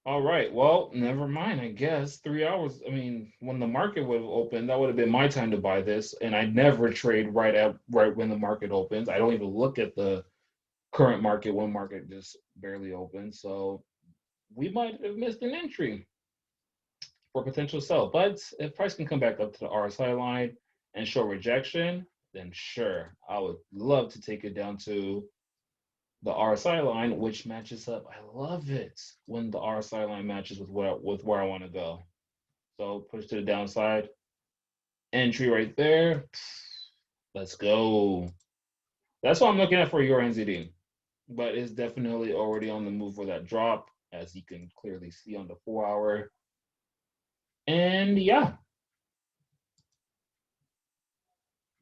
All right, well, never mind, I guess. 3 hours. I mean, when the market would have opened, that would have been my time to buy this. And I never trade right when the market opens. I don't even look at the current market when market just barely opens. So we might have missed an entry for potential sell. But if price can come back up to the RSI line and show rejection, then sure, I would love to take it down to the RSI line, which matches up. I love it when the RSI line matches with where I want to go. So push to the downside. Entry right there. Let's go. That's what I'm looking at for your NZD. But it's definitely already on the move for that drop, as you can clearly see on the 4-hour. And yeah,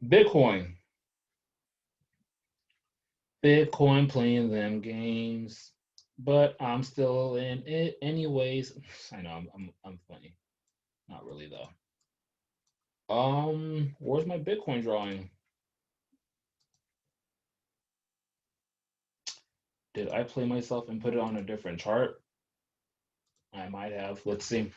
Bitcoin. Bitcoin playing them games, but I'm still in it anyways. I know I'm funny. Not really though. Where's my Bitcoin drawing? Did I play myself and put it on a different chart? I might have. Let's see.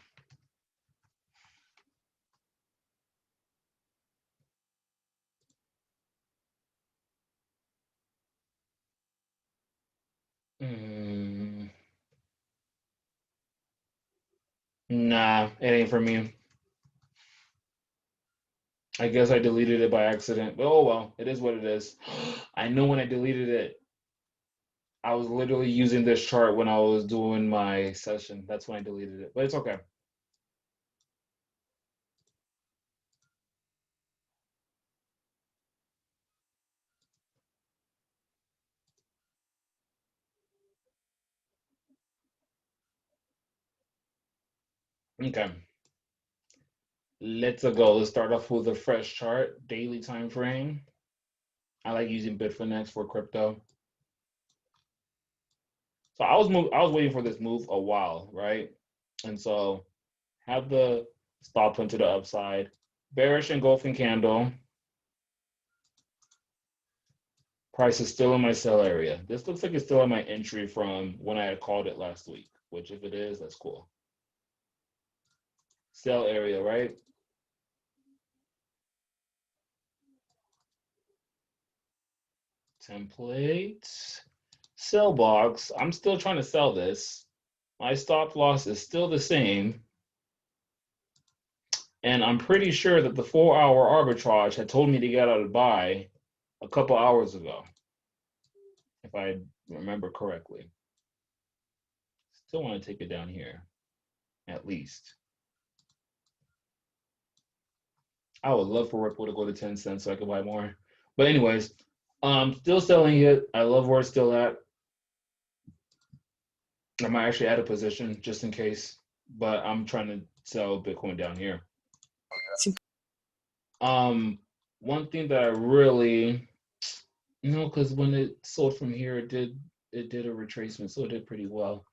Nah, it ain't for me. I guess I deleted it by accident. But oh well, it is what it is. I know when I deleted it, I was literally using this chart when I was doing my session. That's when I deleted it. But it's okay. Okay. Let's go. Let's start off with a fresh chart, daily time frame. I like using Bitfinex for crypto. So I was waiting for this move a while, right? And so have the stop into the upside, bearish engulfing candle. Price is still in my sell area. This looks like it's still in my entry from when I had called it last week, which if it is, that's cool. Sell area, right? Template, sell box. I'm still trying to sell this. My stop loss is still the same. And I'm pretty sure that the 4-hour arbitrage had told me to get out of buy a couple hours ago, if I remember correctly. Still want to take it down here, at least. I would love for Ripple to go to 10 cents so I could buy more. But anyways, still selling it. I love where it's still at. I might actually add a position just in case, but I'm trying to sell Bitcoin down here. One thing that I really, because when it sold from here, it did it did a retracement, so it did pretty well.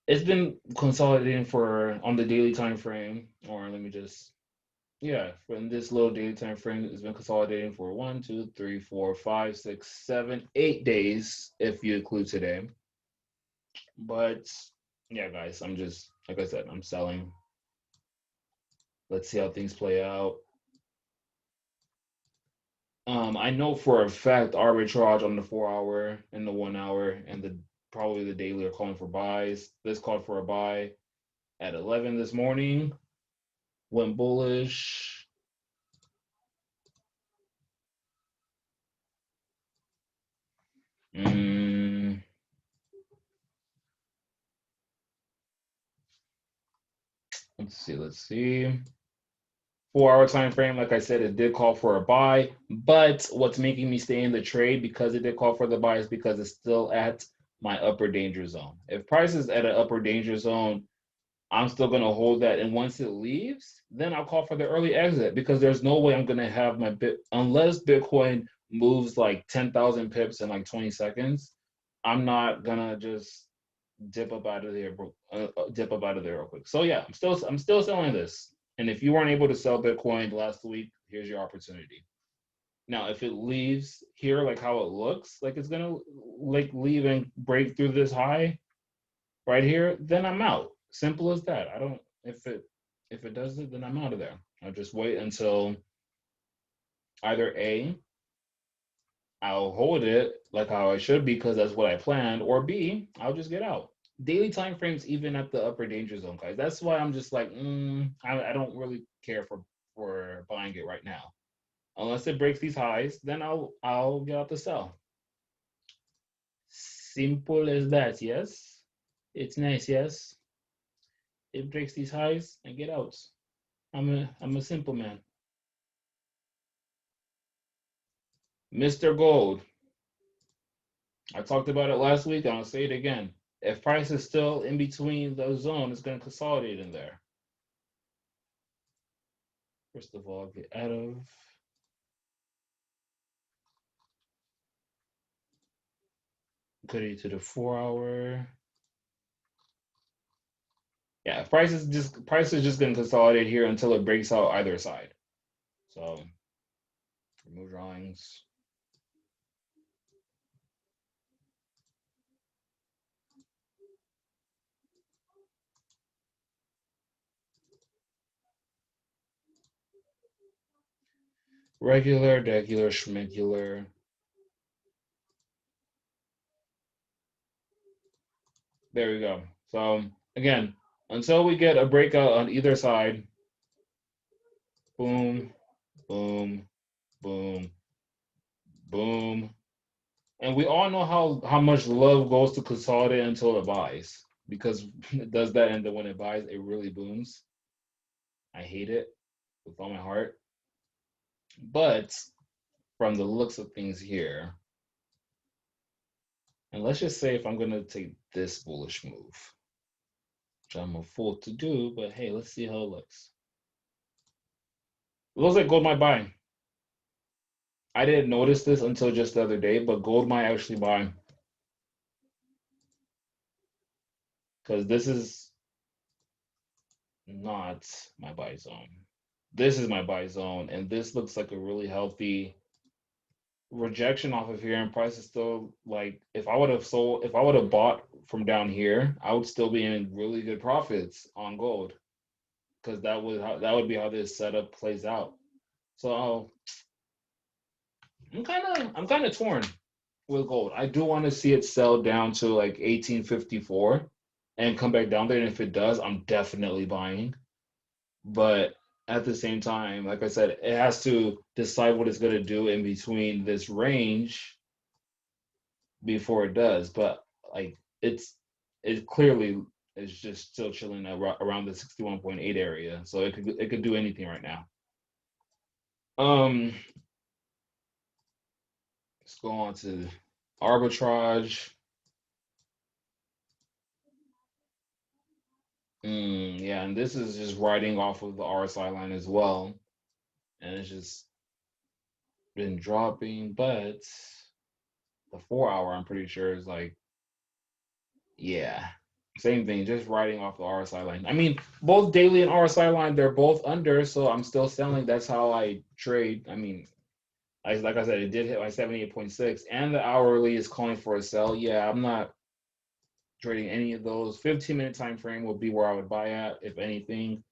It's been consolidating for on the daily time frame, or let me just yeah, from this little daily time frame, it's been consolidating for 1, 2, 3, 4, 5, 6, 7, 8 days if you include today. But yeah, guys, I'm just like I said, I'm selling. Let's see how things play out. I know for a fact arbitrage on the 4 hour and the 1 hour and the probably the daily are calling for buys. This called for a buy at 11 this morning. Went bullish. Let's see. Let's see. 4 hour time frame, like I said, it did call for a buy, but what's making me stay in the trade because it did call for the buy is because it's still at my upper danger zone. If price is at an upper danger zone, I'm still going to hold that. And once it leaves, then I'll call for the early exit because there's no way I'm going to have my bit unless Bitcoin moves like 10,000 pips in like 20 seconds. I'm not going to just dip up out of there, dip up out of there real quick. So yeah, I'm still selling this. And if you weren't able to sell Bitcoin last week, here's your opportunity. Now, if it leaves here, like how it looks, like it's gonna like leave and break through this high right here, then I'm out. Simple as that. I don't if it does it, then I'm out of there. I'll just wait until either A, I'll hold it like how I should because that's what I planned, or B, I'll just get out. Daily time frames even at the upper danger zone, guys. That's why I'm just like, I don't really care for buying it right now. Unless it breaks these highs, then I'll get out the sell. Simple as that, yes. It's nice, yes. It breaks these highs and get out. I'm a simple man. Mr. Gold. I talked about it last week, and I'll say it again. If price is still in between those zones, it's going to consolidate in there. First of all, get out of. Goody to the 4 hour. Yeah, price is just going to consolidate here until it breaks out either side. So remove drawings. Regular, degular, schmegular. There we go. So again, until we get a breakout on either side, boom, boom, boom, boom. And we all know how much love goes to consolidate until it buys. Because it does that, and then when it buys, it really booms. I hate it with all my heart. But from the looks of things here, and let's just say if I'm going to take this bullish move, which I'm a fool to do, but hey, let's see how it looks. It looks like gold might buy. I didn't notice this until just the other day, but gold might actually buy. Because this is not my buy zone. This is my buy zone, and this looks like a really healthy rejection off of here, and price is still like if I would have bought from down here, I would still be in really good profits on gold because that would be how this setup plays out. So I'm kind of torn with gold. I do want to see it sell down to like 1854 and come back down there, and if it does, I'm definitely buying. But at the same time, like I said, it has to decide what it's going to do in between this range before it does. But like it clearly is just still chilling around the 61.8 area, so it could do anything right now. Let's go on to arbitrage. Yeah, and this is just riding off of the RSI line as well, and it's just been dropping, but The 4 hour, I'm pretty sure, is like, yeah, same thing, just riding off the RSI line. I mean, both daily and RSI line, they're both under, so I'm still selling. That's how I trade. I mean, like I said, it did hit my 78.6, and the hourly is calling for a sell. Yeah, I'm not trading any of those. 15-minute time frame would be where I would buy at, if anything.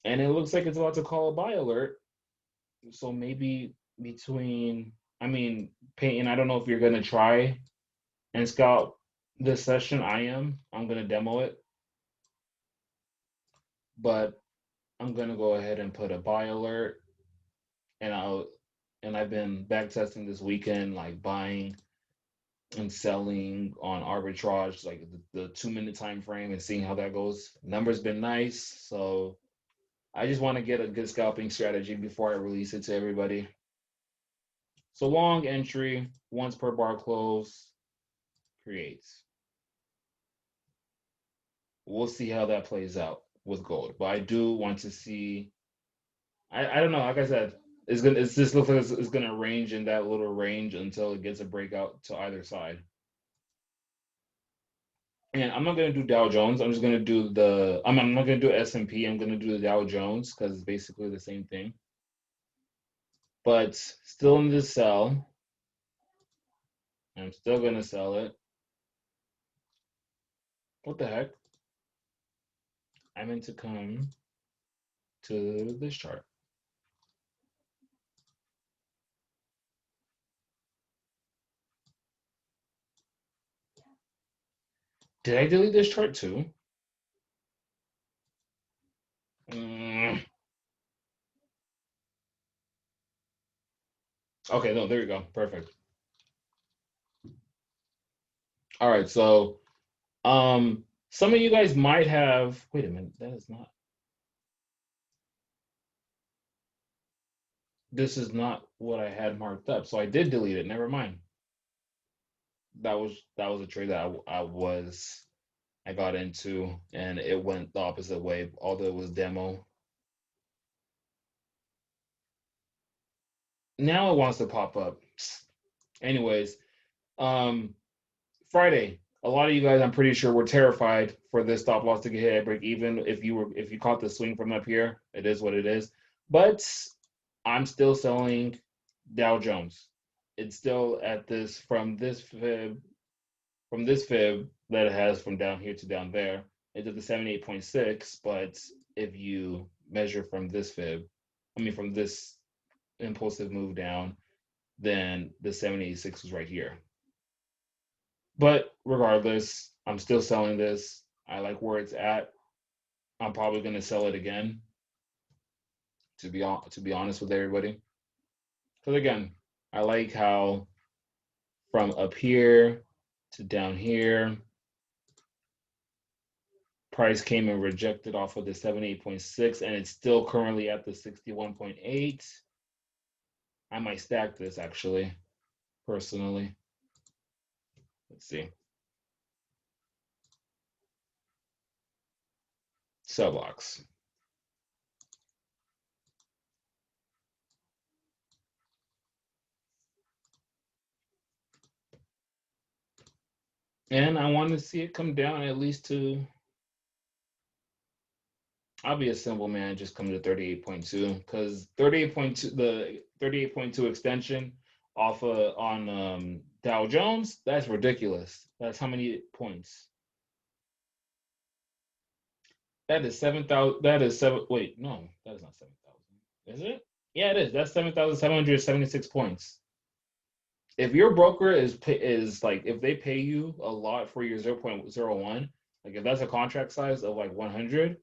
And it looks like it's about to call a buy alert. So maybe between, I mean, Peyton, I don't know if you're gonna try and scout this session. I'm gonna demo it, but I'm gonna go ahead and put a buy alert, and I've been back testing this weekend, like buying and selling on arbitrage, like the 2 minute time frame, and seeing how that goes. Numbers been nice, so I just want to get a good scalping strategy before I release it to everybody. So long entry, once per bar close, creates. We'll see how that plays out with gold, but I do want to see. I don't know. Like I said, it's just looks like it's gonna range in that little range until it gets a breakout to either side. And I'm not gonna do Dow Jones. I'm just gonna do the. I'm not gonna do S&P. I'm gonna do the Dow Jones because it's basically the same thing. But still in this sell. I'm still gonna sell it. What the heck? I meant to come to this chart. Did I delete this chart too? Okay, no, there you go. Perfect. All right, so some of you guys might have, wait a minute, that is not, this is not what I had marked up. So I did delete it. Never mind. That was a trade that I got into, and it went the opposite way, although it was demo. Now it wants to pop up. Anyways, Friday, a lot of you guys, I'm pretty sure, were terrified for this stop loss to get hit at break even. If you caught the swing from up here, it is what it is. But I'm still selling Dow Jones. It's still at this from this fib that it has from down here to down there. It's at the 78.6, but if you measure from this fib, I mean from this impulsive move down, then the 786 was right here. But regardless, I'm still selling this. I like where it's at. I'm probably going to sell it again, to be honest with everybody. Because again, I like how from up here to down here, price came and rejected off of the 78.6, and it's still currently at the 61.8. I might stack this actually, personally. Let's see. Sell box. And I want to see it come down at least to, I'll be a simple man, just come to 38.2, because 38.2, the 38.2 extension off on Dow Jones, that's ridiculous. That's how many points? That is 7,000. That is seven. Wait, no, that is not 7,000. Is it? Yeah, it is. That's 7,776 points. If your broker is like, if they pay you a lot for your 0.01, like if that's a contract size of like 100,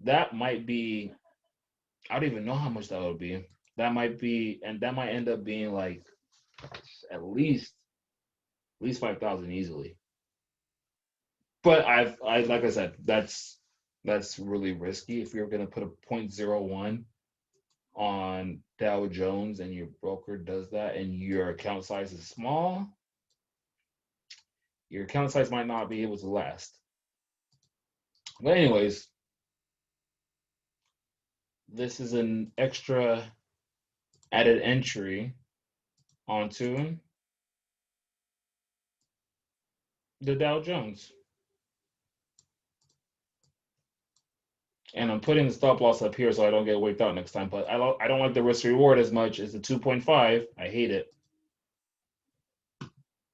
that might be, I don't even know how much that would be. That might be, and that might end up being like at least 5,000 easily. But I like I said, that's really risky if you're gonna put a 0.01 on Dow Jones and your broker does that and your account size is small. Your account size might not be able to last. But anyways, this is an extra added entry onto The Dow Jones. And I'm putting the stop loss up here so I don't get wiped out next time. But I don't like the risk reward as much as the 2.5. I hate it.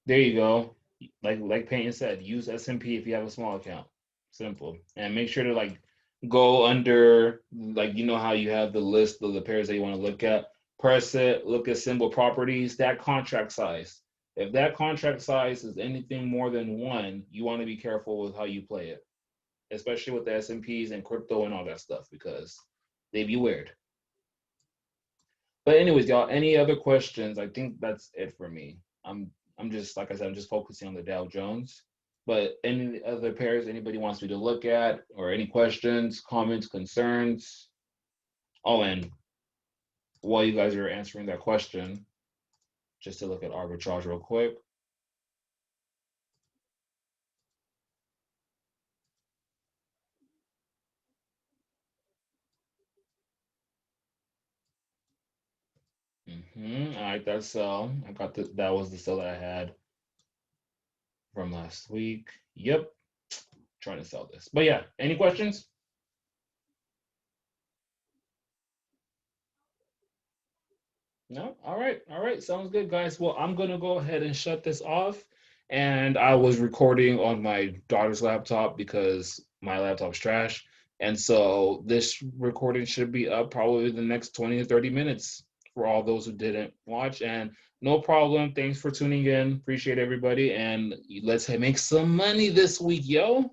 There you go. Like Peyton said, use S&P if you have a small account. Simple. And make sure to like go under, like, you know how you have the list of the pairs that you want to look at. Press it, look at symbol properties, that contract size. If that contract size is anything more than 1, you want to be careful with how you play it, especially with the S&Ps and crypto and all that stuff, because they be weird. But anyways, y'all, any other questions? I think that's it for me. I'm just, like I said, I'm just focusing on the Dow Jones. But any other pairs anybody wants me to look at, or any questions, comments, concerns? Oh, and while you guys are answering that question, just to look at arbitrage real quick. All right, that's sell. I got that was the sell that I had from last week. Yep, trying to sell this. But yeah, any questions? No? All right, sounds good, guys. Well, I'm gonna go ahead and shut this off. And I was recording on my daughter's laptop because my laptop's trash. And so this recording should be up probably the next 20 to 30 minutes for all those who didn't watch. And no problem. Thanks for tuning in. Appreciate everybody. And let's make some money this week, yo.